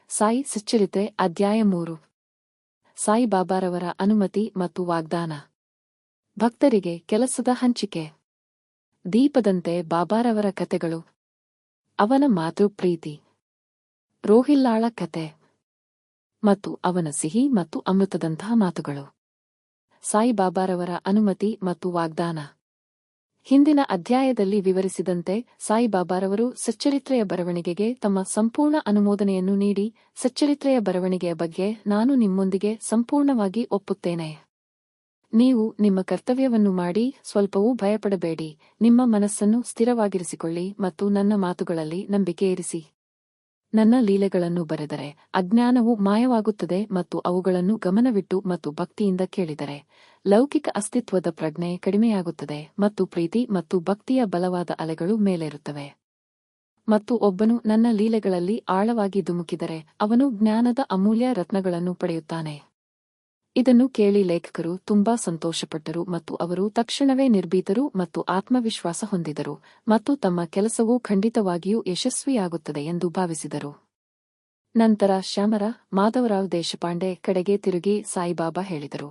ಸಾಯಿ ಸಚ್ಚರಿತ್ರೆ ಅಧ್ಯಾಯ 3 ಸಾಯಿ ಬಾಬಾರವರ ಅನುಮತಿ ಮತ್ತು ವಾಗ್ದಾನ. ಭಕ್ತರಿಗೆ ಕೆಲಸದ ಹಂಚಿಕೆ. ದೀಪದಂತೆ ಬಾಬಾರವರ ಕತೆಗಳು. ಅವನ ಮಾತೃ ಪ್ರೀತಿ. ರೋಹಿಲ್ಲಾಳ ಕತೆ ಮತ್ತು ಅವನ ಸಿಹಿ ಮತ್ತು ಅಮೃತದಂತಹ ಮಾತುಗಳು. ಸಾಯಿ ಬಾಬಾರವರ ಅನುಮತಿ ಮತ್ತು ವಾಗ್ದಾನ. ಹಿಂದಿನ ಅಧ್ಯಾಯದಲ್ಲಿ ವಿವರಿಸಿದಂತೆ ಸಾಯಿ ಬಾಬಾರವರು ಸಚ್ಚರಿತ್ರೆಯ ಬರವಣಿಗೆಗೆ ತಮ್ಮ ಸಂಪೂರ್ಣ ಅನುಮೋದನೆಯನ್ನು ನೀಡಿ, ಸಚ್ಚರಿತ್ರೆಯ ಬರವಣಿಗೆಯ ಬಗ್ಗೆ ನಾನು ನಿಮ್ಮೊಂದಿಗೆ ಸಂಪೂರ್ಣವಾಗಿ ಒಪ್ಪುತ್ತೇನೆ. ನೀವು ನಿಮ್ಮ ಕರ್ತವ್ಯವನ್ನು ಮಾಡಿ, ಸ್ವಲ್ಪವೂ ಭಯಪಡಬೇಡಿ, ನಿಮ್ಮ ಮನಸ್ಸನ್ನು ಸ್ಥಿರವಾಗಿರಿಸಿಕೊಳ್ಳಿ ಮತ್ತು ನನ್ನ ಮಾತುಗಳಲ್ಲಿ ನಂಬಿಕೆ ಇರಿಸಿ. ನನ್ನ ಲೀಲೆಗಳನ್ನು ಬರೆದರೆ ಅಜ್ಞಾನವು ಮಾಯವಾಗುತ್ತದೆ ಮತ್ತು ಅವುಗಳನ್ನು ಗಮನವಿಟ್ಟು ಮತ್ತು ಭಕ್ತಿಯಿಂದ ಕೇಳಿದರೆ ಲೌಕಿಕ ಅಸ್ತಿತ್ವದ ಪ್ರಜ್ಞೆ ಕಡಿಮೆಯಾಗುತ್ತದೆ ಮತ್ತು ಪ್ರೀತಿ ಮತ್ತು ಭಕ್ತಿಯ ಬಲವಾದ ಅಲೆಗಳು ಮೇಲೇರುತ್ತವೆ. ಮತ್ತು ಒಬ್ಬನು ನನ್ನ ಲೀಲೆಗಳಲ್ಲಿ ಆಳವಾಗಿ ಧುಮುಕಿದರೆ ಅವನು ಜ್ಞಾನದ ಅಮೂಲ್ಯ ರತ್ನಗಳನ್ನು ಪಡೆಯುತ್ತಾನೆ. ಇದನ್ನು ಕೇಳಿ ಲೇಖಕರು ತುಂಬಾ ಸಂತೋಷಪಟ್ಟರು ಮತ್ತು ಅವರು ತಕ್ಷಣವೇ ನಿರ್ಭೀತರು ಮತ್ತು ಆತ್ಮವಿಶ್ವಾಸ ಹೊಂದಿದರು ಮತ್ತು ತಮ್ಮ ಕೆಲಸವು ಖಂಡಿತವಾಗಿಯೂ ಯಶಸ್ವಿಯಾಗುತ್ತದೆ ಎಂದು ಭಾವಿಸಿದರು. ನಂತರ ಶ್ಯಾಮರ ಮಾಧವರಾವ್ ದೇಶಪಾಂಡೆ ಕಡೆಗೆ ತಿರುಗಿ ಸಾಯಿಬಾಬಾ ಹೇಳಿದರು,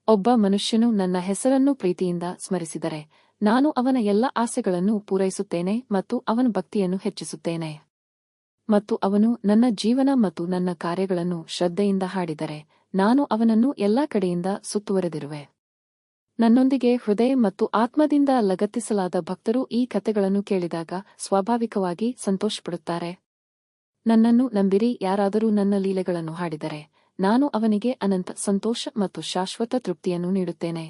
ಒಬ್ಬ ಮನುಷ್ಯನು ನನ್ನ ಹೆಸರನ್ನು ಪ್ರೀತಿಯಿಂದ ಸ್ಮರಿಸಿದರೆ ನಾನು ಅವನ ಎಲ್ಲ ಆಸೆಗಳನ್ನು ಪೂರೈಸುತ್ತೇನೆ ಮತ್ತು ಅವನ ಭಕ್ತಿಯನ್ನು ಹೆಚ್ಚಿಸುತ್ತೇನೆ. ಮತ್ತು ಅವನು ನನ್ನ ಜೀವನ ಮತ್ತು ನನ್ನ ಕಾರ್ಯಗಳನ್ನು ಶ್ರದ್ಧೆಯಿಂದ ಹಾಡಿದರೆ ನಾನು ಅವನನ್ನು ಎಲ್ಲಾ ಕಡೆಯಿಂದ ಸುತ್ತುವರೆದಿರುವೆ. ನನ್ನೊಂದಿಗೆ ಹೃದಯ ಮತ್ತು ಆತ್ಮದಿಂದ ಲಗತ್ತಿಸಲಾದ ಭಕ್ತರು ಈ ಕಥೆಗಳನ್ನು ಕೇಳಿದಾಗ ಸ್ವಾಭಾವಿಕವಾಗಿ ಸಂತೋಷಪಡುತ್ತಾರೆ. ನನ್ನನ್ನು ನಂಬಿರಿ, ಯಾರಾದರೂ ನನ್ನ ಲೀಲೆಗಳನ್ನು ಹಾಡಿದರೆ ನಾನು ಅವನಿಗೆ ಅನಂತ ಸಂತೋಷ ಮತ್ತು ಶಾಶ್ವತ ತೃಪ್ತಿಯನ್ನು ನೀಡುತ್ತೇನೆ.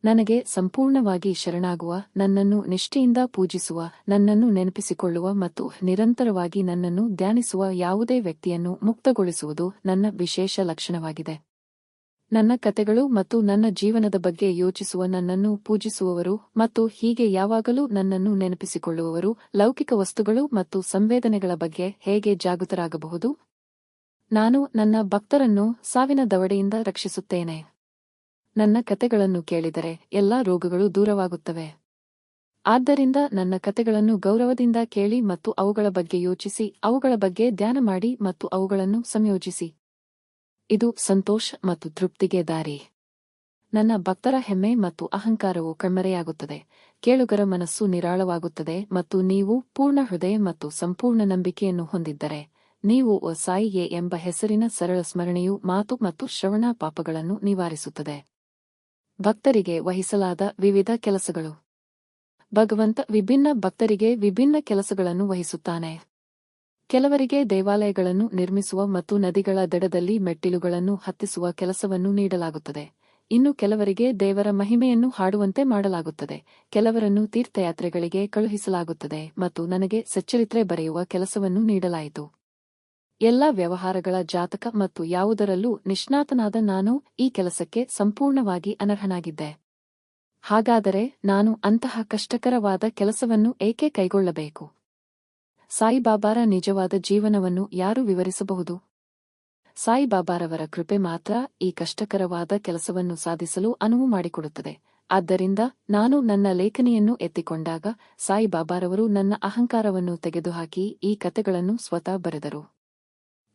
ನನಗೆ ಸಂಪೂರ್ಣವಾಗಿ ಶರಣಾಗುವ, ನನ್ನನ್ನು ನಿಷ್ಠೆಯಿಂದ ಪೂಜಿಸುವ, ನನ್ನನ್ನು ನೆನಪಿಸಿಕೊಳ್ಳುವ ಮತ್ತು ನಿರಂತರವಾಗಿ ನನ್ನನ್ನು ಧ್ಯಾನಿಸುವ ಯಾವುದೇ ವ್ಯಕ್ತಿಯನ್ನು ಮುಕ್ತಗೊಳಿಸುವುದು ನನ್ನ ವಿಶೇಷ ಲಕ್ಷಣವಾಗಿದೆ. ನನ್ನ ಕತೆಗಳು ಮತ್ತು ನನ್ನ ಜೀವನದ ಬಗ್ಗೆ ಯೋಚಿಸುವ, ನನ್ನನ್ನು ಪೂಜಿಸುವವರು ಮತ್ತು ಹೀಗೆ ಯಾವಾಗಲೂ ನನ್ನನ್ನು ನೆನಪಿಸಿಕೊಳ್ಳುವವರು ಲೌಕಿಕ ವಸ್ತುಗಳು ಮತ್ತು ಸಂವೇದನೆಗಳ ಬಗ್ಗೆ ಹೇಗೆ ಜಾಗೃತರಾಗಬಹುದು? ನಾನು ನನ್ನ ಭಕ್ತರನ್ನು ಸಾವಿನ ದವಡೆಯಿಂದ ರಕ್ಷಿಸುತ್ತೇನೆ. ನನ್ನ ಕತೆಗಳನ್ನು ಕೇಳಿದರೆ ಎಲ್ಲಾ ರೋಗಗಳು ದೂರವಾಗುತ್ತವೆ. ಆದ್ದರಿಂದ ನನ್ನ ಕತೆಗಳನ್ನು ಗೌರವದಿಂದ ಕೇಳಿ ಮತ್ತು ಅವುಗಳ ಬಗ್ಗೆ ಯೋಚಿಸಿ, ಅವುಗಳ ಬಗ್ಗೆ ಧ್ಯಾನ ಮಾಡಿ ಮತ್ತು ಅವುಗಳನ್ನು ಸಂಯೋಜಿಸಿ. ಇದು ಸಂತೋಷ ಮತ್ತು ತೃಪ್ತಿಗೆ ದಾರಿ. ನನ್ನ ಭಕ್ತರ ಹೆಮ್ಮೆ ಮತ್ತು ಅಹಂಕಾರವು ಕಣ್ಮರೆಯಾಗುತ್ತದೆ, ಕೇಳುಗರ ಮನಸ್ಸು ನಿರಾಳವಾಗುತ್ತದೆ ಮತ್ತು ನೀವು ಪೂರ್ಣ ಹೃದಯ ಮತ್ತು ಸಂಪೂರ್ಣ ನಂಬಿಕೆಯನ್ನು ಹೊಂದಿದ್ದರೆ ನೀವು ಸಾಯಿಯೇ ಎಂಬ ಹೆಸರಿನ ಸರಳ ಸ್ಮರಣೆಯು ಮಾತು ಮತ್ತು ಶ್ರವಣ ಪಾಪಗಳನ್ನು ನಿವಾರಿಸುತ್ತದೆ. ಭಕ್ತರಿಗೆ ವಹಿಸಲಾದ ವಿವಿಧ ಕೆಲಸಗಳು. ಭಗವಂತ ವಿಭಿನ್ನ ಭಕ್ತರಿಗೆ ವಿಭಿನ್ನ ಕೆಲಸಗಳನ್ನು ವಹಿಸುತ್ತಾನೆ. ಕೆಲವರಿಗೆ ದೇವಾಲಯಗಳನ್ನು ನಿರ್ಮಿಸುವ ಮತ್ತು ನದಿಗಳ ದಡದಲ್ಲಿ ಮೆಟ್ಟಿಲುಗಳನ್ನು ಹತ್ತಿಸುವ ಕೆಲಸವನ್ನು ನೀಡಲಾಗುತ್ತದೆ. ಇನ್ನು ಕೆಲವರಿಗೆ ದೇವರ ಮಹಿಮೆಯನ್ನು ಹಾಡುವಂತೆ ಮಾಡಲಾಗುತ್ತದೆ. ಕೆಲವರನ್ನು ತೀರ್ಥಯಾತ್ರೆಗಳಿಗೆ ಕಳುಹಿಸಲಾಗುತ್ತದೆ ಮತ್ತು ನನಗೆ ಸಚ್ಚರಿತ್ರೆ ಬರೆಯುವ ಕೆಲಸವನ್ನು ನೀಡಲಾಯಿತು. ಎಲ್ಲ ವ್ಯವಹಾರಗಳ ಜಾತಕ ಮತ್ತು ಯಾವುದರಲ್ಲೂ ನಿಷ್ಣಾತನಾದ ನಾನು ಈ ಕೆಲಸಕ್ಕೆ ಸಂಪೂರ್ಣವಾಗಿ ಅನರ್ಹನಾಗಿದ್ದೆ. ಹಾಗಾದರೆ ನಾನು ಅಂತಹ ಕಷ್ಟಕರವಾದ ಕೆಲಸವನ್ನು ಏಕೆ ಕೈಗೊಳ್ಳಬೇಕು? ಸಾಯಿಬಾಬಾರ ನಿಜವಾದ ಜೀವನವನ್ನು ಯಾರು ವಿವರಿಸಬಹುದು? ಸಾಯಿಬಾಬಾರವರ ಕೃಪೆ ಮಾತ್ರ ಈ ಕಷ್ಟಕರವಾದ ಕೆಲಸವನ್ನು ಸಾಧಿಸಲು ಅನುವು ಮಾಡಿಕೊಡುತ್ತದೆ. ಆದ್ದರಿಂದ ನಾನು ನನ್ನ ಲೇಖನಿಯನ್ನು ಎತ್ತಿಕೊಂಡಾಗ ಸಾಯಿಬಾಬಾರವರು ನನ್ನ ಅಹಂಕಾರವನ್ನು ತೆಗೆದುಹಾಕಿ ಈ ಕತೆಗಳನ್ನು ಸ್ವತಃ ಬರೆದರು.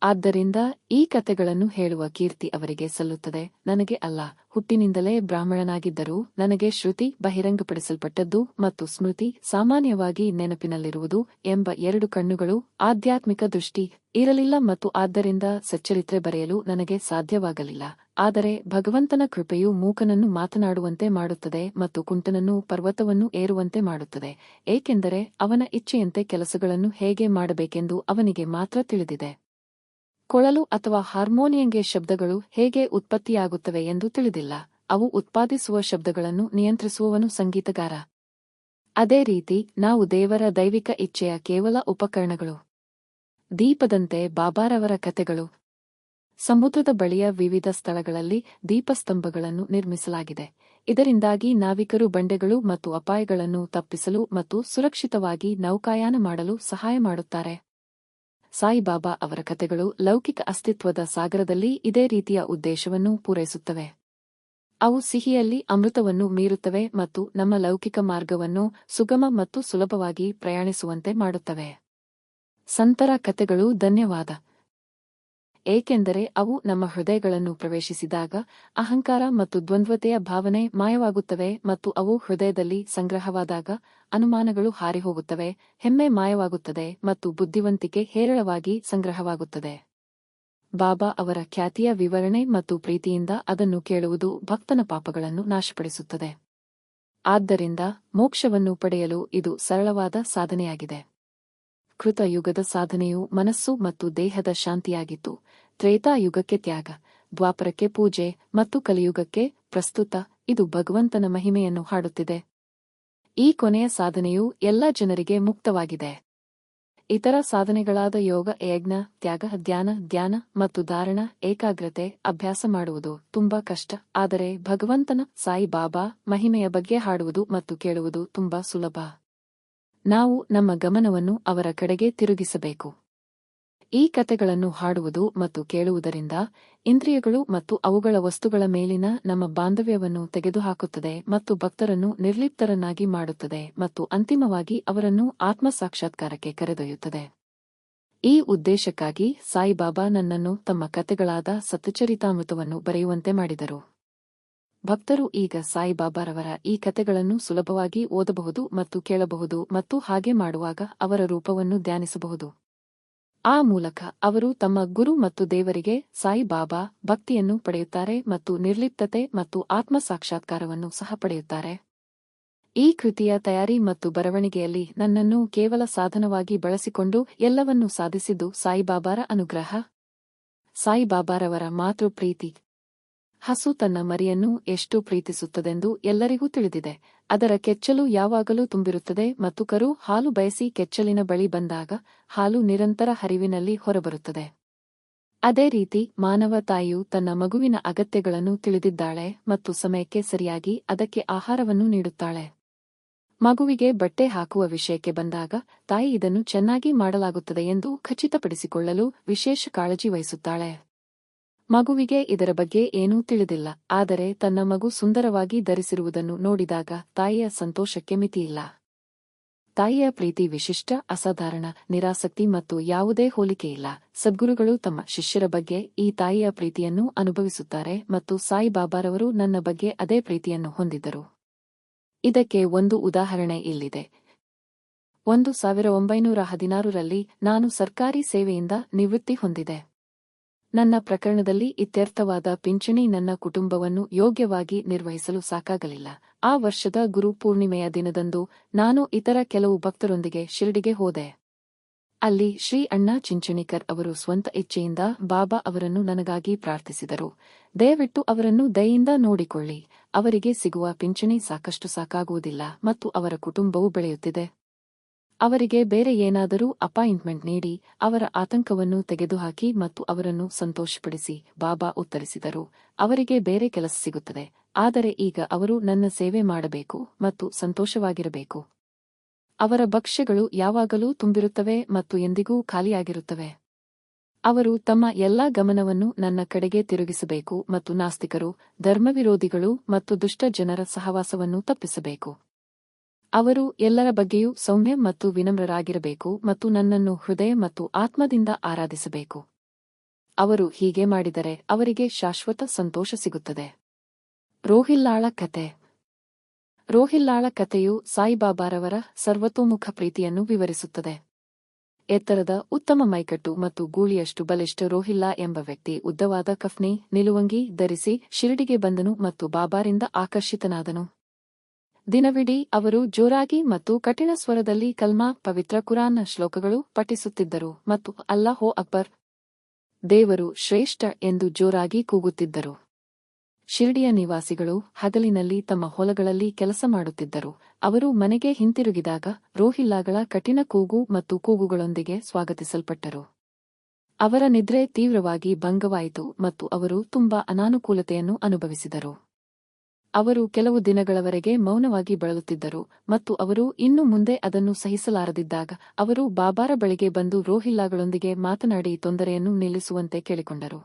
ಆದ್ದರಿಂದ ಈ ಕತೆಗಳನ್ನು ಹೇಳುವ ಕೀರ್ತಿ ಅವರಿಗೆ ಸಲ್ಲುತ್ತದೆ, ನನಗೆ ಅಲ್ಲ. ಹುಟ್ಟಿನಿಂದಲೇ ಬ್ರಾಹ್ಮಣನಾಗಿದ್ದರೂ ನನಗೆ ಶ್ರುತಿ ಬಹಿರಂಗಪಡಿಸಲ್ಪಟ್ಟದ್ದು ಮತ್ತು ಸ್ಮೃತಿ ಸಾಮಾನ್ಯವಾಗಿ ನೆನಪಿನಲ್ಲಿರುವುದು ಎಂಬ 2 ಕಣ್ಣುಗಳು, ಆಧ್ಯಾತ್ಮಿಕ ದೃಷ್ಟಿ ಇರಲಿಲ್ಲ ಮತ್ತು ಆದ್ದರಿಂದ ಸಚ್ಚರಿತ್ರೆ ಬರೆಯಲು ನನಗೆ ಸಾಧ್ಯವಾಗಲಿಲ್ಲ. ಆದರೆ ಭಗವಂತನ ಕೃಪೆಯು ಮೂಕನನ್ನು ಮಾತನಾಡುವಂತೆ ಮಾಡುತ್ತದೆ ಮತ್ತು ಕುಂಟನನ್ನು ಪರ್ವತವನ್ನು ಏರುವಂತೆ ಮಾಡುತ್ತದೆ, ಏಕೆಂದರೆ ಅವನ ಇಚ್ಛೆಯಂತೆ ಕೆಲಸಗಳನ್ನು ಹೇಗೆ ಮಾಡಬೇಕೆಂದು ಅವನಿಗೆ ಮಾತ್ರ ತಿಳಿದಿದೆ. ಕೊಳಲು ಅಥವಾ ಹಾರ್ಮೋನಿಯಂಗೆ ಶಬ್ದಗಳು ಹೇಗೆ ಉತ್ಪತ್ತಿಯಾಗುತ್ತವೆ ಎಂದು ತಿಳಿದಿಲ್ಲ, ಅವು ಉತ್ಪಾದಿಸುವ ಶಬ್ದಗಳನ್ನು ನಿಯಂತ್ರಿಸುವವನು ಸಂಗೀತಗಾರ. ಅದೇ ರೀತಿ ನಾವು ದೇವರ ದೈವಿಕ ಇಚ್ಛೆಯ ಕೇವಲ ಉಪಕರಣಗಳು. ದೀಪದಂತೆ ಬಾಬಾರವರ ಕತೆಗಳು. ಸಮುದ್ರದ ಬಳಿಯ ವಿವಿಧ ಸ್ಥಳಗಳಲ್ಲಿ ದೀಪಸ್ತಂಭಗಳನ್ನು ನಿರ್ಮಿಸಲಾಗಿದೆ. ಇದರಿಂದಾಗಿ ನಾವಿಕರು ಬಂಡೆಗಳು ಮತ್ತು ಅಪಾಯಗಳನ್ನು ತಪ್ಪಿಸಲು ಮತ್ತು ಸುರಕ್ಷಿತವಾಗಿ ನೌಕಾಯಾನ ಮಾಡಲು ಸಹಾಯ ಮಾಡುತ್ತಾರೆ. ಸಾಯಿಬಾಬಾ ಅವರ ಕತೆಗಳು ಲೌಕಿಕ ಅಸ್ತಿತ್ವದ ಸಾಗರದಲ್ಲಿ ಇದೇ ರೀತಿಯ ಉದ್ದೇಶವನ್ನು ಪೂರೈಸುತ್ತವೆ. ಅವು ಸಿಹಿಯಲ್ಲಿ ಅಮೃತವನ್ನು ಮೀರುತ್ತವೆ ಮತ್ತು ನಮ್ಮ ಲೌಕಿಕ ಮಾರ್ಗವನ್ನು ಸುಗಮ ಮತ್ತು ಸುಲಭವಾಗಿ ಪ್ರಯಾಣಿಸುವಂತೆ ಮಾಡುತ್ತವೆ. ಸಂತರ ಕಥೆಗಳು ಧನ್ಯವಾದ. ಏಕೆಂದರೆ ಅವು ನಮ್ಮ ಹೃದಯಗಳನ್ನು ಪ್ರವೇಶಿಸಿದಾಗ ಅಹಂಕಾರ ಮತ್ತು ದ್ವಂದ್ವತೆಯ ಭಾವನೆ ಮಾಯವಾಗುತ್ತವೆ ಮತ್ತು ಅವು ಹೃದಯದಲ್ಲಿ ಸಂಗ್ರಹವಾದಾಗ ಅನುಮಾನಗಳು ಹಾರಿಹೋಗುತ್ತವೆ, ಹೆಮ್ಮೆ ಮಾಯವಾಗುತ್ತದೆ ಮತ್ತು ಬುದ್ಧಿವಂತಿಕೆ ಹೇರಳವಾಗಿ ಸಂಗ್ರಹವಾಗುತ್ತದೆ. ಬಾಬಾ ಅವರ ಖ್ಯಾತಿಯ ವಿವರಣೆ ಮತ್ತು ಪ್ರೀತಿಯಿಂದ ಅದನ್ನು ಕೇಳುವುದು ಭಕ್ತನ ಪಾಪಗಳನ್ನು ನಾಶಪಡಿಸುತ್ತದೆ. ಆದ್ದರಿಂದ ಮೋಕ್ಷವನ್ನು ಪಡೆಯಲು ಇದು ಸರಳವಾದ ಸಾಧನೆಯಾಗಿದೆ. ಕೃತಯುಗದ ಸಾಧನೆಯು ಮನಸ್ಸು ಮತ್ತು ದೇಹದ ಶಾಂತಿಯಾಗಿತ್ತು, ತ್ರೇತಾಯುಗಕ್ಕೆ ತ್ಯಾಗ, ದ್ವಾಪರಕ್ಕೆ ಪೂಜೆ ಮತ್ತು ಕಲಿಯುಗಕ್ಕೆ ಪ್ರಸ್ತುತ ಇದು ಭಗವಂತನ ಮಹಿಮೆಯನ್ನು ಹಾಡುತ್ತಿದೆ. ಈ ಕೊನೆಯ ಸಾಧನೆಯು ಎಲ್ಲ ಜನರಿಗೆ ಮುಕ್ತವಾಗಿದೆ. ಇತರ ಸಾಧನೆಗಳಾದ ಯೋಗ, ಯಜ್ಞ, ತ್ಯಾಗ, ಧ್ಯಾನ ಮತ್ತು ಧಾರಣ, ಏಕಾಗ್ರತೆ, ಅಭ್ಯಾಸ ಮಾಡುವುದು ತುಂಬಾ ಕಷ್ಟ. ಆದರೆ ಭಗವಂತನ ಸಾಯಿ ಬಾಬಾ ಮಹಿಮೆಯ ಬಗ್ಗೆ ಹಾಡುವುದು ಮತ್ತು ಕೇಳುವುದು ತುಂಬಾ ಸುಲಭ. ನಾವು ನಮ್ಮ ಗಮನವನ್ನು ಅವರ ಕಡೆಗೆ ತಿರುಗಿಸಬೇಕು. ಈ ಕಥೆಗಳನ್ನು ಹಾಡುವುದು ಮತ್ತು ಕೇಳುವುದರಿಂದ ಇಂದ್ರಿಯಗಳು ಮತ್ತು ಅವುಗಳ ವಸ್ತುಗಳ ಮೇಲಿನ ನಮ್ಮ ಬಾಂಧವ್ಯವನ್ನು ತೆಗೆದುಹಾಕುತ್ತದೆ ಮತ್ತು ಭಕ್ತರನ್ನು ನಿರ್ಲಿಪ್ತರನ್ನಾಗಿ ಮಾಡುತ್ತದೆ ಮತ್ತು ಅಂತಿಮವಾಗಿ ಅವರನ್ನು ಆತ್ಮಸಾಕ್ಷಾತ್ಕಾರಕ್ಕೆ ಕರೆದೊಯ್ಯುತ್ತದೆ. ಈ ಉದ್ದೇಶಕ್ಕಾಗಿ ಸಾಯಿಬಾಬಾ ನನ್ನನ್ನು ತಮ್ಮ ಕಥೆಗಳಾದ ಸತ್ಯಚರಿತಾಮೃತವನ್ನು ಬರೆಯುವಂತೆ ಮಾಡಿದರು. ಭಕ್ತರು ಈಗ ಸಾಯಿಬಾಬಾರವರ ಈ ಕಥೆಗಳನ್ನು ಸುಲಭವಾಗಿ ಓದಬಹುದು ಮತ್ತು ಕೇಳಬಹುದು ಮತ್ತು ಹಾಗೆ ಮಾಡುವಾಗ ಅವರ ರೂಪವನ್ನು ಧ್ಯಾನಿಸಬಹುದು. ಆ ಮೂಲಕ ಅವರು ತಮ್ಮ ಗುರು ಮತ್ತು ದೇವರಿಗೆ ಸಾಯಿಬಾಬಾ ಭಕ್ತಿಯನ್ನು ಪಡೆಯುತ್ತಾರೆ ಮತ್ತು ನಿರ್ಲಿಪ್ತತೆ ಮತ್ತು ಆತ್ಮ ಸಾಕ್ಷಾತ್ಕಾರವನ್ನು ಸಹ ಪಡೆಯುತ್ತಾರೆ. ಈ ಕೃತಿಯ ತಯಾರಿ ಮತ್ತು ಬರವಣಿಗೆಯಲ್ಲಿ ನನ್ನನ್ನು ಕೇವಲ ಸಾಧನವಾಗಿ ಬಳಸಿಕೊಂಡು ಎಲ್ಲವನ್ನೂ ಸಾಧಿಸಿದ್ದು ಸಾಯಿಬಾಬಾರ ಅನುಗ್ರಹ. ಸಾಯಿಬಾಬಾರವರ ಮಾತೃ ಪ್ರೀತಿ. ಹಸು ತನ್ನ ಮರಿಯನ್ನು ಎಷ್ಟು ಪ್ರೀತಿಸುತ್ತದೆಂದು ಎಲ್ಲರಿಗೂ ತಿಳಿದಿದೆ. ಅದರ ಕೆಚ್ಚಲು ಯಾವಾಗಲೂ ತುಂಬಿರುತ್ತದೆ ಮತ್ತು ಕರು ಹಾಲು ಬಯಸಿ ಕೆಚ್ಚಲಿನ ಬಳಿ ಬಂದಾಗ ಹಾಲು ನಿರಂತರ ಹರಿವಿನಲ್ಲಿ ಹೊರಬರುತ್ತದೆ. ಅದೇ ರೀತಿ ಮಾನವ ತಾಯಿಯು ತನ್ನ ಮಗುವಿನ ಅಗತ್ಯಗಳನ್ನು ತಿಳಿದಿದ್ದಾಳೆ ಮತ್ತು ಸಮಯಕ್ಕೆ ಸರಿಯಾಗಿ ಅದಕ್ಕೆ ಆಹಾರವನ್ನು ನೀಡುತ್ತಾಳೆ. ಮಗುವಿಗೆ ಬಟ್ಟೆ ಹಾಕುವ ವಿಷಯಕ್ಕೆ ಬಂದಾಗ ತಾಯಿ ಇದನ್ನು ಚೆನ್ನಾಗಿ ಮಾಡಲಾಗುತ್ತದೆ ಎಂದು ಖಚಿತಪಡಿಸಿಕೊಳ್ಳಲು ವಿಶೇಷ ಕಾಳಜಿ ವಹಿಸುತ್ತಾಳೆ. ಮಗುವಿಗೆ ಇದರ ಬಗ್ಗೆ ಏನೂ ತಿಳಿದಿಲ್ಲ, ಆದರೆ ತನ್ನ ಮಗು ಸುಂದರವಾಗಿ ಧರಿಸಿರುವುದನ್ನು ನೋಡಿದಾಗ ತಾಯಿಯ ಸಂತೋಷಕ್ಕೆ ಮಿತಿಯಿಲ್ಲ. ತಾಯಿಯ ಪ್ರೀತಿ ವಿಶಿಷ್ಟ, ಅಸಾಧಾರಣ, ನಿರಾಸಕ್ತಿ ಮತ್ತು ಯಾವುದೇ ಹೋಲಿಕೆಯಿಲ್ಲ. ಸದ್ಗುರುಗಳು ತಮ್ಮ ಶಿಷ್ಯರ ಬಗ್ಗೆ ಈ ತಾಯಿಯ ಪ್ರೀತಿಯನ್ನು ಅನುಭವಿಸುತ್ತಾರೆ ಮತ್ತು ಸಾಯಿಬಾಬಾರವರು ನನ್ನ ಬಗ್ಗೆ ಅದೇ ಪ್ರೀತಿಯನ್ನು ಹೊಂದಿದ್ದರು. ಇದಕ್ಕೆ ಒಂದು ಉದಾಹರಣೆ ಇಲ್ಲಿದೆ. 1916ರಲ್ಲಿ ನಾನು ಸರ್ಕಾರಿ ಸೇವೆಯಿಂದ ನಿವೃತ್ತಿ ಹೊಂದಿದೆ. ನನ್ನ ಪ್ರಕರಣದಲ್ಲಿ ಇತ್ಯರ್ಥವಾದ ಪಿಂಚಣಿ ನನ್ನ ಕುಟುಂಬವನ್ನು ಯೋಗ್ಯವಾಗಿ ನಿರ್ವಹಿಸಲು ಸಾಕಾಗಲಿಲ್ಲ. ಆ ವರ್ಷದ ಗುರು ಪೂರ್ಣಿಮೆಯ ದಿನದಂದು ನಾನು ಇತರ ಕೆಲವು ಭಕ್ತರೊಂದಿಗೆ ಶಿರ್ಡಿಗೆ ಹೋದೆ. ಅಲ್ಲಿ ಶ್ರೀ ಅಣ್ಣಾ ಚಿಂಚಣಿಕರ್ ಅವರು ಸ್ವಂತ ಇಚ್ಛೆಯಿಂದ ಬಾಬಾ ಅವರನ್ನು ನನಗಾಗಿ ಪ್ರಾರ್ಥಿಸಿದರು. ದಯವಿಟ್ಟು ಅವರನ್ನು ದಯೆಯಿಂದ ನೋಡಿಕೊಳ್ಳಿ. ಅವರಿಗೆ ಸಿಗುವ ಪಿಂಚಣಿ ಸಾಕಷ್ಟು ಸಾಕಾಗುವುದಿಲ್ಲ ಮತ್ತು ಅವರ ಕುಟುಂಬವು ಬೆಳೆಯುತ್ತಿದೆ. ಅವರಿಗೆ ಬೇರೆ ಏನಾದರೂ ಅಪಾಯಿಂಟ್ಮೆಂಟ್ ನೀಡಿ ಅವರ ಆತಂಕವನ್ನು ತೆಗೆದುಹಾಕಿ ಮತ್ತು ಅವರನ್ನು ಸಂತೋಷಪಡಿಸಿ. ಬಾಬಾ ಉತ್ತರಿಸಿದರು, ಅವರಿಗೆ ಬೇರೆ ಕೆಲಸ ಸಿಗುತ್ತದೆ, ಆದರೆ ಈಗ ಅವರು ನನ್ನ ಸೇವೆ ಮಾಡಬೇಕು ಮತ್ತು ಸಂತೋಷವಾಗಿರಬೇಕು. ಅವರ ಭಕ್ಷ್ಯಗಳು ಯಾವಾಗಲೂ ತುಂಬಿರುತ್ತವೆ ಮತ್ತು ಎಂದಿಗೂ ಖಾಲಿಯಾಗಿರುತ್ತವೆ. ಅವರು ತಮ್ಮ ಎಲ್ಲಾ ಗಮನವನ್ನು ನನ್ನ ಕಡೆಗೆ ತಿರುಗಿಸಬೇಕು ಮತ್ತು ನಾಸ್ತಿಕರು, ಧರ್ಮವಿರೋಧಿಗಳು ಮತ್ತು ದುಷ್ಟ ಜನರ ಸಹವಾಸವನ್ನು ತಪ್ಪಿಸಬೇಕು. ಅವರು ಎಲ್ಲರ ಬಗ್ಗೆಯೂ ಸೌಮ್ಯ ಮತ್ತು ವಿನಮ್ರರಾಗಿರಬೇಕು ಮತ್ತು ನನ್ನನ್ನು ಹೃದಯ ಮತ್ತು ಆತ್ಮದಿಂದ ಆರಾಧಿಸಬೇಕು. ಅವರು ಹೀಗೆ ಮಾಡಿದರೆ ಅವರಿಗೆ ಶಾಶ್ವತ ಸಂತೋಷ ಸಿಗುತ್ತದೆ. ರೋಹಿಲ್ಲಾಳ ಕತೆ. ರೋಹಿಲ್ಲಾಳ ಕಥೆಯು ಸಾಯಿಬಾಬಾರವರ ಸರ್ವತೋಮುಖ ಪ್ರೀತಿಯನ್ನು ವಿವರಿಸುತ್ತದೆ. ಎತ್ತರದ, ಉತ್ತಮ ಮೈಕಟ್ಟು ಮತ್ತು ಗೂಳಿಯಷ್ಟು ಬಲಿಷ್ಠ ರೋಹಿಲ್ಲಾ ಎಂಬ ವ್ಯಕ್ತಿ ಉದ್ದವಾದ ಕಫ್ನಿ, ನಿಲುವಂಗಿ ಧರಿಸಿ ಶಿರ್ಡಿಗೆ ಬಂದನು ಮತ್ತು ಬಾಬಾರಿಂದ ಆಕರ್ಷಿತನಾದನು. ದಿನವಿಡೀ ಅವರು ಜೋರಾಗಿ ಮತ್ತು ಕಠಿಣ ಸ್ವರದಲ್ಲಿ ಕಲ್ಮಾ, ಪವಿತ್ರ ಕುರಾನ್ನ ಶ್ಲೋಕಗಳು ಪಠಿಸುತ್ತಿದ್ದರು ಮತ್ತು ಅಲ್ಲಾಹೋ ಅಕ್ಬರ್, ದೇವರು ಶ್ರೇಷ್ಠ ಎಂದು ಜೋರಾಗಿ ಕೂಗುತ್ತಿದ್ದರು. ಶಿರ್ಡಿಯ ನಿವಾಸಿಗಳು ಹಗಲಿನಲ್ಲಿ ತಮ್ಮ ಹೊಲಗಳಲ್ಲಿ ಕೆಲಸ ಮಾಡುತ್ತಿದ್ದರು. ಅವರು ಮನೆಗೆ ಹಿಂತಿರುಗಿದಾಗ ರೋಹಿಲ್ಲಾಗಳ ಕಠಿಣ ಕೂಗು ಮತ್ತು ಕೂಗುಗಳೊಂದಿಗೆ ಸ್ವಾಗತಿಸಲ್ಪಟ್ಟರು. ಅವರ ನಿದ್ರೆ ತೀವ್ರವಾಗಿ ಭಂಗವಾಯಿತು ಮತ್ತು ಅವರು ತುಂಬಾ ಅನಾನುಕೂಲತೆಯನ್ನು ಅನುಭವಿಸಿದರು. ಅವರು ಕೆಲವು ದಿನಗಳವರೆಗೆ ಮೌನವಾಗಿ ಬಳಲುತ್ತಿದ್ದರು ಮತ್ತು ಅವರು ಇನ್ನು ಮುಂದೆ ಅದನ್ನು ಸಹಿಸಲಾರದಿದ್ದಾಗ ಅವರು ಬಾಬಾರ ಬಳಿಗೆ ಬಂದು ರೋಹಿಲ್ಲಾಗಳೊಂದಿಗೆ ಮಾತನಾಡಿ ತೊಂದರೆಯನ್ನು ನಿಲ್ಲಿಸುವಂತೆ ಕೇಳಿಕೊಂಡರು.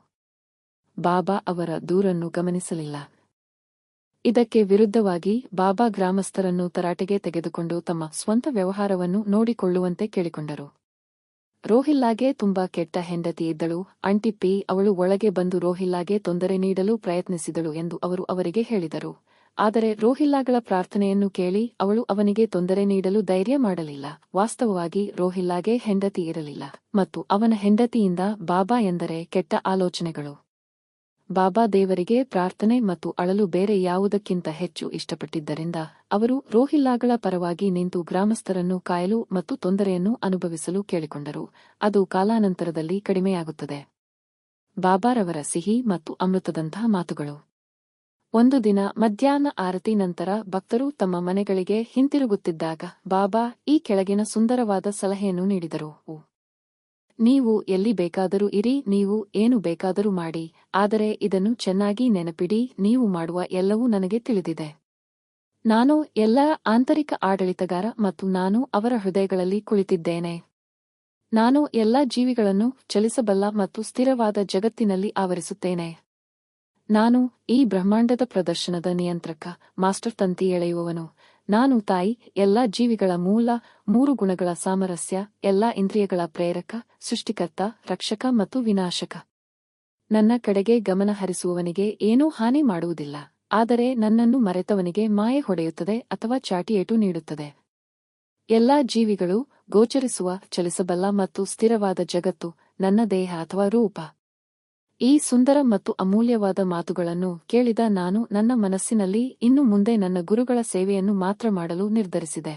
ಬಾಬಾ ಅವರ ದೂರನ್ನು ಗಮನಿಸಲಿಲ್ಲ. ಇದಕ್ಕೆ ವಿರುದ್ಧವಾಗಿ ಬಾಬಾ ಗ್ರಾಮಸ್ಥರನ್ನು ತರಾಟೆಗೆ ತೆಗೆದುಕೊಂಡು ತಮ್ಮ ಸ್ವಂತ ವ್ಯವಹಾರವನ್ನು ನೋಡಿಕೊಳ್ಳುವಂತೆ ಕೇಳಿಕೊಂಡರು. ರೋಹಿಲ್ಲಾಗೆ ತುಂಬಾ ಕೆಟ್ಟ ಹೆಂಡತಿ ಇದ್ದಳು. ಅಂಟಿಪ್ಪಿ ಅವಳು ಒಳಗೆ ಬಂದು ರೋಹಿಲ್ಲಾಗೆ ತೊಂದರೆ ನೀಡಲು ಪ್ರಯತ್ನಿಸಿದಳು ಎಂದು ಅವರು ಅವರಿಗೆ ಹೇಳಿದರು. ಆದರೆ ರೋಹಿಲ್ಲಾಗಳ ಪ್ರಾರ್ಥನೆಯನ್ನು ಕೇಳಿ ಅವಳು ಅವನಿಗೆ ತೊಂದರೆ ನೀಡಲು ಧೈರ್ಯ ಮಾಡಲಿಲ್ಲ. ವಾಸ್ತವವಾಗಿ ರೋಹಿಲ್ಲಾಗೆ ಹೆಂಡತಿ ಇರಲಿಲ್ಲ ಮತ್ತು ಅವನ ಹೆಂಡತಿಯಿಂದ ಬಾಬಾ ಎಂದರೆ ಕೆಟ್ಟ ಆಲೋಚನೆಗಳು. ಬಾಬಾ ದೇವರಿಗೆ ಪ್ರಾರ್ಥನೆ ಮತ್ತು ಅಳಲು ಬೇರೆ ಯಾವುದಕ್ಕಿಂತ ಹೆಚ್ಚು ಇಷ್ಟಪಟ್ಟಿದ್ದರಿಂದ ಅವರು ರೋಹಿಲ್ಲಾಗಳ ಪರವಾಗಿ ನಿಂತು ಗ್ರಾಮಸ್ಥರನ್ನು ಕಾಯಲು ಮತ್ತು ತೊಂದರೆಯನ್ನು ಅನುಭವಿಸಲು ಕೇಳಿಕೊಂಡರು. ಅದು ಕಾಲಾನಂತರದಲ್ಲಿ ಕಡಿಮೆಯಾಗುತ್ತದೆ. ಬಾಬಾರವರ ಸಿಹಿ ಮತ್ತು ಅಮೃತದಂತಹ ಮಾತುಗಳು. ಒಂದು ದಿನ ಮಧ್ಯಾಹ್ನ ಆರತಿ ನಂತರ ಭಕ್ತರು ತಮ್ಮ ಮನೆಗಳಿಗೆ ಹಿಂತಿರುಗುತ್ತಿದ್ದಾಗ ಬಾಬಾ ಈ ಕೆಳಗಿನ ಸುಂದರವಾದ ಸಲಹೆಯನ್ನು ನೀಡಿದರು. ನೀವು ಎಲ್ಲಿ ಬೇಕಾದರೂ ಇರಿ, ನೀವು ಏನು ಬೇಕಾದರೂ ಮಾಡಿ, ಆದರೆ ಇದನ್ನು ಚೆನ್ನಾಗಿ ನೆನಪಿಡಿ, ನೀವು ಮಾಡುವ ಎಲ್ಲವೂ ನನಗೆ ತಿಳಿದಿದೆ. ನಾನು ಎಲ್ಲ ಆಂತರಿಕ ಆಡಳಿತಗಾರ ಮತ್ತು ನಾನು ಅವರ ಹೃದಯಗಳಲ್ಲಿ ಕುಳಿತಿದ್ದೇನೆ. ನಾನು ಎಲ್ಲ ಜೀವಿಗಳನ್ನು ಚಲಿಸಬಲ್ಲ ಮತ್ತು ಸ್ಥಿರವಾದ ಜಗತ್ತಿನಲ್ಲಿ ಆವರಿಸುತ್ತೇನೆ. ನಾನು ಈ ಬ್ರಹ್ಮಾಂಡದ ಪ್ರದರ್ಶನದ ನಿಯಂತ್ರಕ, ಮಾಸ್ಟರ್ ತಂತಿ ಎಳೆಯುವವನು. ನಾನು ತಾಯಿ, ಎಲ್ಲ ಜೀವಿಗಳ ಮೂಲ, 3 ಗುಣಗಳ ಸಾಮರಸ್ಯ, ಎಲ್ಲ ಇಂದ್ರಿಯಗಳ ಪ್ರೇರಕ, ಸೃಷ್ಟಿಕರ್ತ, ರಕ್ಷಕ ಮತ್ತು ವಿನಾಶಕ. ನನ್ನ ಕಡೆಗೆ ಗಮನ ಹರಿಸುವವನಿಗೆ ಏನೂ ಹಾನಿ ಮಾಡುವುದಿಲ್ಲ, ಆದರೆ ನನ್ನನ್ನು ಮರೆತವನಿಗೆ ಮಾಯೆ ಹೊಡೆಯುತ್ತದೆ ಅಥವಾ ಚಾಟಿಯೇಟು ನೀಡುತ್ತದೆ. ಎಲ್ಲಾ ಜೀವಿಗಳು, ಗೋಚರಿಸುವ, ಚಲಿಸಬಲ್ಲ ಮತ್ತು ಸ್ಥಿರವಾದ ಜಗತ್ತು, ನನ್ನ ದೇಹ ಅಥವಾ ರೂಪ. ಈ ಸುಂದರ ಮತ್ತು ಅಮೂಲ್ಯವಾದ ಮಾತುಗಳನ್ನು ಕೇಳಿದ ನಾನು ನನ್ನ ಮನಸ್ಸಿನಲ್ಲಿ ಇನ್ನು ಮುಂದೆ ನನ್ನ ಗುರುಗಳ ಸೇವೆಯನ್ನು ಮಾತ್ರ ಮಾಡಲು ನಿರ್ಧರಿಸಿದೆ.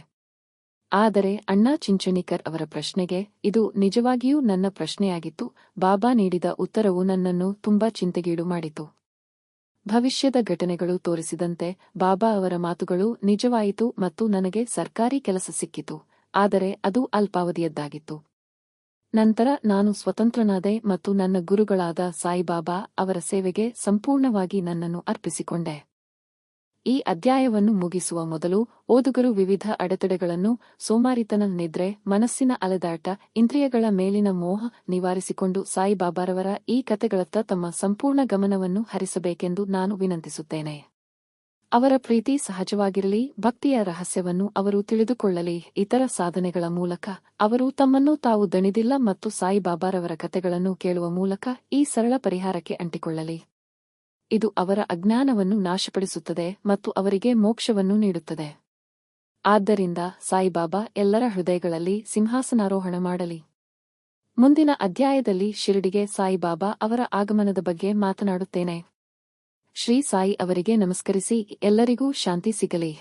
ಆದರೆ ಅಣ್ಣಾ ಚಿಂಚಣಿಕರ್ ಅವರ ಪ್ರಶ್ನೆಗೆ ಇದು ನಿಜವಾಗಿಯೂ ನನ್ನ ಪ್ರಶ್ನೆಯಾಗಿತ್ತು. ಬಾಬಾ ನೀಡಿದ ಉತ್ತರವು ನನ್ನನ್ನು ತುಂಬಾ ಚಿಂತೆಗೀಡು ಮಾಡಿತು. ಭವಿಷ್ಯದ ಘಟನೆಗಳು ತೋರಿಸಿದಂತೆ ಬಾಬಾ ಅವರ ಮಾತುಗಳು ನಿಜವಾಯಿತು ಮತ್ತು ನನಗೆ ಸರ್ಕಾರಿ ಕೆಲಸ ಸಿಕ್ಕಿತು, ಆದರೆ ಅದು ಅಲ್ಪಾವಧಿಯದ್ದಾಗಿತ್ತು. ನಂತರ ನಾನು ಸ್ವತಂತ್ರನಾದೆ ಮತ್ತು ನನ್ನ ಗುರುಗಳಾದ ಸಾಯಿಬಾಬಾ ಅವರ ಸೇವೆಗೆ ಸಂಪೂರ್ಣವಾಗಿ ನನ್ನನ್ನು ಅರ್ಪಿಸಿಕೊಂಡೆ. ಈ ಅಧ್ಯಾಯವನ್ನು ಮುಗಿಸುವ ಮೊದಲು ಓದುಗರು ವಿವಿಧ ಅಡೆತಡೆಗಳನ್ನು, ಸೋಮಾರಿತನ, ನಿದ್ರೆ, ಮನಸ್ಸಿನ ಅಲೆದಾಟ, ಇಂದ್ರಿಯಗಳ ಮೇಲಿನ ಮೋಹ ನಿವಾರಿಸಿಕೊಂಡು ಸಾಯಿಬಾಬಾರವರ ಈ ಕಥೆಗಳತ್ತ ತಮ್ಮ ಸಂಪೂರ್ಣ ಗಮನವನ್ನು ಹರಿಸಬೇಕೆಂದು ನಾನು ವಿನಂತಿಸುತ್ತೇನೆ. ಅವರ ಪ್ರೀತಿ ಸಹಜವಾಗಿರಲಿ, ಭಕ್ತಿಯ ರಹಸ್ಯವನ್ನು ಅವರು ತಿಳಿದುಕೊಳ್ಳಲಿ, ಇತರ ಸಾಧನೆಗಳ ಮೂಲಕ ಅವರು ತಮ್ಮನ್ನು ತಾವು ದಣಿದಿಲ್ಲ ಮತ್ತು ಸಾಯಿಬಾಬಾರವರ ಕಥೆಗಳನ್ನು ಕೇಳುವ ಮೂಲಕ ಈ ಸರಳ ಪರಿಹಾರಕ್ಕೆ ಅಂಟಿಕೊಳ್ಳಲಿ. ಇದು ಅವರ ಅಜ್ಞಾನವನ್ನು ನಾಶಪಡಿಸುತ್ತದೆ ಮತ್ತು ಅವರಿಗೆ ಮೋಕ್ಷವನ್ನು ನೀಡುತ್ತದೆ. ಆದ್ದರಿಂದ ಸಾಯಿಬಾಬಾ ಎಲ್ಲರ ಹೃದಯಗಳಲ್ಲಿ ಸಿಂಹಾಸನಾರೋಹಣ ಮಾಡಲಿ. ಮುಂದಿನ ಅಧ್ಯಾಯದಲ್ಲಿ ಶಿರಡಿಗೆ ಸಾಯಿಬಾಬಾ ಅವರ ಆಗಮನದ ಬಗ್ಗೆ ಮಾತನಾಡುತ್ತೇನೆ. ಶ್ರೀ ಸಾಯಿ ಅವರಿಗೆ ನಮಸ್ಕರಿಸಿ ಎಲ್ಲರಿಗೂ ಶಾಂತಿ ಸಿಗಲಿ.